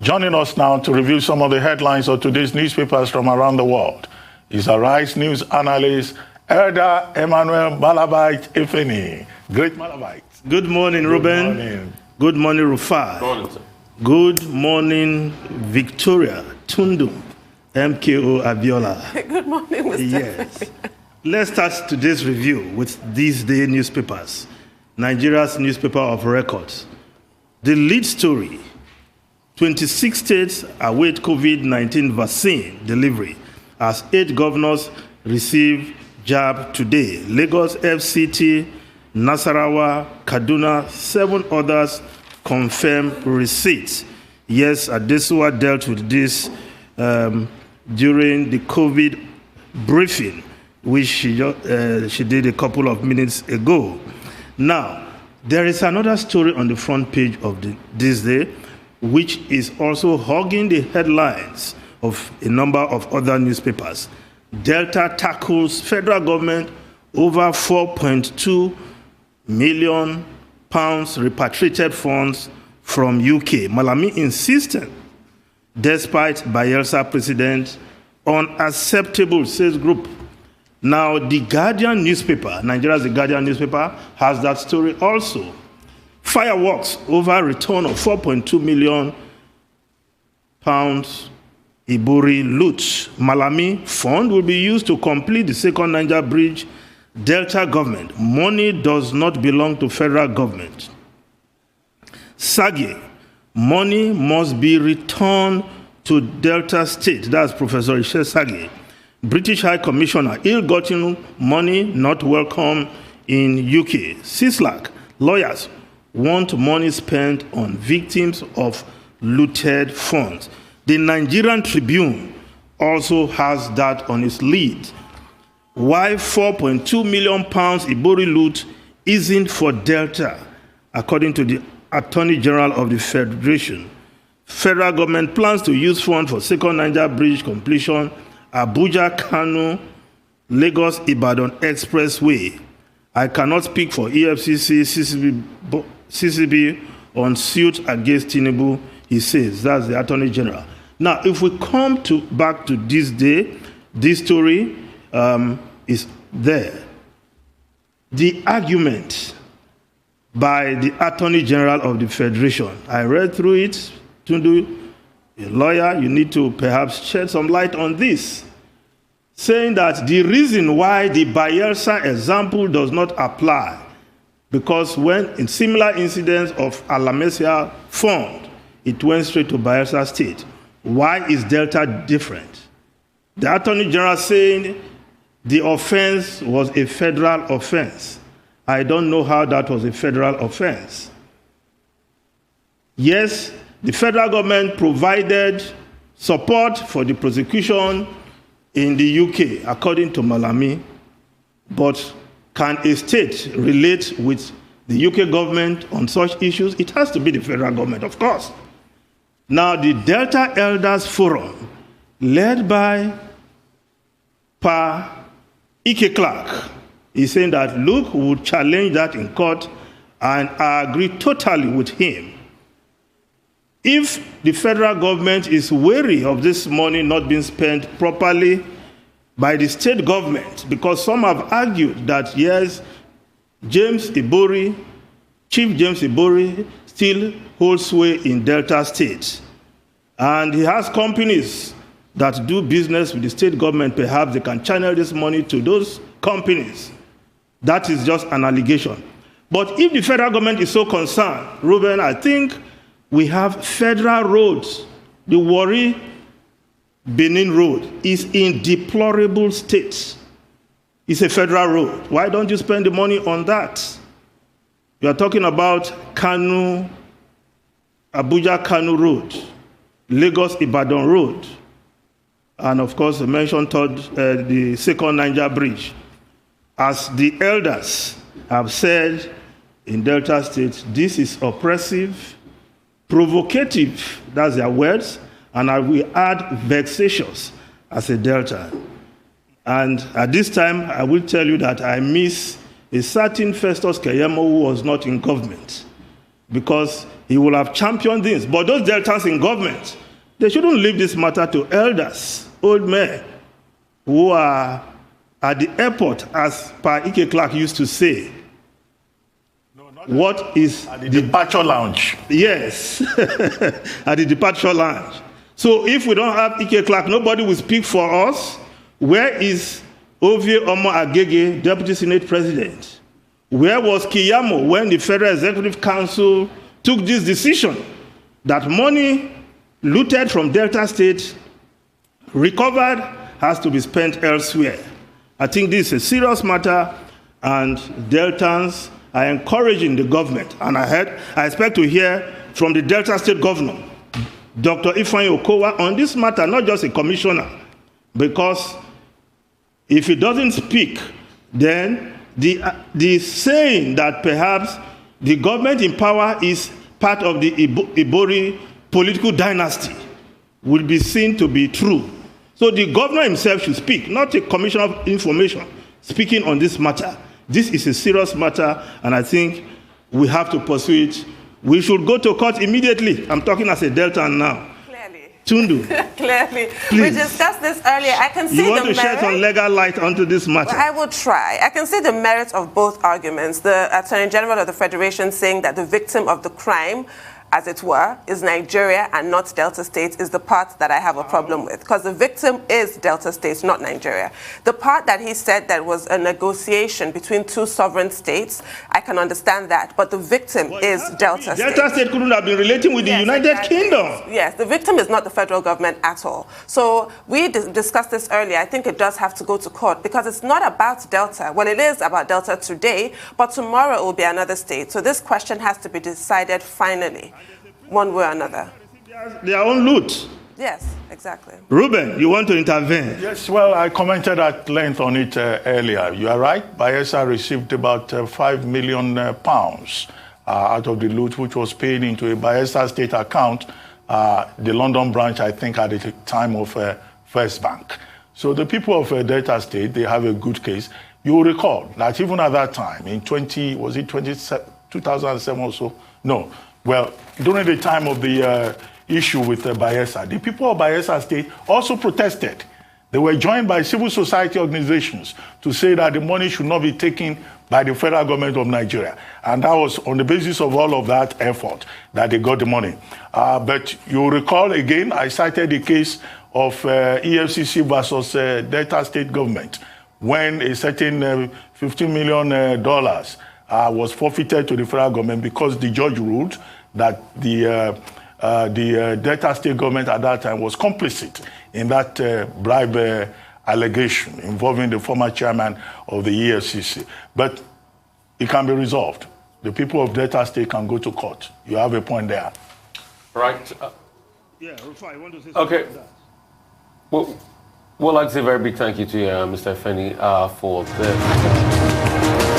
Joining us now to review some of the headlines of today's newspapers from around the world is Arise News analyst, Elder Emmanuel Malabite Ifeni. Great Malabite. Good morning, Ruben. Good morning. Good morning, Rufai. Good morning, sir. Good morning, Victoria Tundu, MKO Abiola. Good morning, Mr. Yes. Let's start today's review with these day newspapers, Nigeria's newspaper of records. The lead story: 26 states await COVID-19 vaccine delivery as 8 governors receive jab today. Lagos, FCT, Nasarawa, Kaduna, 7 others confirm receipts. Yes, Adesua dealt with this during the COVID briefing, which she did a couple of minutes ago. Now, there is another story on the front page of this day, which is also hogging the headlines of a number of other newspapers. Delta tackles federal government over 4.2 million pounds repatriated funds from UK. Malami insisted, despite Bayelsa president, unacceptable, says group. Now, the Guardian newspaper, Nigeria's The Guardian newspaper, has that story also. Fireworks over return of 4.2 million pounds Ibori loot. Malami fund will be used to complete the second Niger bridge. Delta government, money does not belong to federal government. Sage, money must be returned to Delta State. That's Professor Ishe Sage. British High Commissioner, ill-gotten money not welcome in UK. CISLAC, lawyers want money spent on victims of looted funds. The Nigerian Tribune also has that on its lead. Why 4.2 million pounds Ibori loot isn't for Delta, according to the Attorney General of the Federation. Federal government plans to use funds for second Niger bridge completion, Abuja, Kano, Lagos, Ibadan Expressway. I cannot speak for EFCC, CCB on suit against Tinubu, he says. That's the Attorney General. Now, if we come back to this day, this story is there. The argument by the Attorney General of the Federation, I read through it. Tundu, a lawyer, you need to perhaps shed some light on this, saying that the reason why the Bayelsa example does not apply, because when in similar incidents of Alamesia Fund, it went straight to Bayelsa State. Why is Delta different? The Attorney General saying the offense was a federal offense. I don't know how that was a federal offense. Yes, the federal government provided support for the prosecution in the UK, according to Malami, but can a state relate with the UK government on such issues? It has to be the federal government, of course. Now, the Delta Elders Forum, led by Pa Ike Clark, is saying that, look, we would challenge that in court, and I agree totally with him. If the federal government is wary of this money not being spent properly by the state government, because some have argued that, yes, James Ibori, Chief James Ibori, still holds sway in Delta State. And he has companies that do business with the state government. Perhaps they can channel this money to those companies. That is just an allegation. But if the federal government is so concerned, Ruben, I think we have federal roads. The Warri Benin Road is in deplorable state. It's a federal road. Why don't you spend the money on that? You are talking about Kano, Abuja Kano Road, Lagos Ibadan Road, and of course, I mentioned the second Niger Bridge. As the elders have said in Delta State, this is oppressive, provocative, that's their words, and I will add vexatious as a Delta. And at this time, I will tell you that I miss a certain Festus Keyamo who was not in government, because he will have championed this. But those Deltans in government, they shouldn't leave this matter to elders, old men, who are at the airport, as Per Ike Clark used to say. What is at the departure lounge? Yes, at the departure lounge. So if we don't have Ike Clark, nobody will speak for us. Where is Ovie Omo Agege, Deputy Senate President? Where was Kiyamo when the Federal Executive Council took this decision that money looted from Delta State, recovered, has to be spent elsewhere? I think this is a serious matter, and Deltans are encouraging the government, and I expect to hear from the Delta State Governor, Dr. Ifeanyi Okowa, on this matter, not just a commissioner, because if he doesn't speak, then the saying that perhaps the government in power is part of the Ibori political dynasty will be seen to be true. So the governor himself should speak, not a commissioner of information speaking on this matter. This is a serious matter, and I think we have to pursue it. We should go to court immediately. I'm talking as a Deltan now. Clearly. Tundu. Clearly. Please. We discussed this earlier. I can see you want the to shed some legal light onto this matter? Well, I will try. I can see the merits of both arguments. The Attorney General of the Federation saying that the victim of the crime, as it were, is Nigeria and not Delta State is the part that I have a problem with, because the victim is Delta State, not Nigeria. The part that he said that was a negotiation between two sovereign states, I can understand that, but the victim is Delta State. Delta State couldn't have been relating with the United Kingdom. Yes, the victim is not the federal government at all. So we discussed this earlier. I think it does have to go to court because it's not about Delta. Well, it is about Delta today, but tomorrow it will be another state. So this question has to be decided finally, one way or another. Their own loot. Yes, exactly. Ruben, you want to intervene? Yes, well, I commented at length on it earlier. You are right. Bayelsa received about £5 million out of the loot, which was paid into a Bayelsa State account, the London branch, I think, at the time of First Bank. So the people of Delta State, they have a good case. You will recall that even at that time, in 2007 or so? No. Well, during the time of the issue with Bayelsa, the people of Bayelsa State also protested. They were joined by civil society organizations to say that the money should not be taken by the federal government of Nigeria. And that was on the basis of all of that effort that they got the money. But you recall again, I cited the case of EFCC versus Delta State government, when a certain $15 million was forfeited to the federal government because the judge ruled that the Delta State government at that time was complicit in that bribe allegation involving the former chairman of the EFCC. But it can be resolved. The people of Delta State can go to court. You have a point there. Right. Yeah, Rufai, you want to say something? Okay. Well, I'd say a very big thank you to Mr. Feni for this.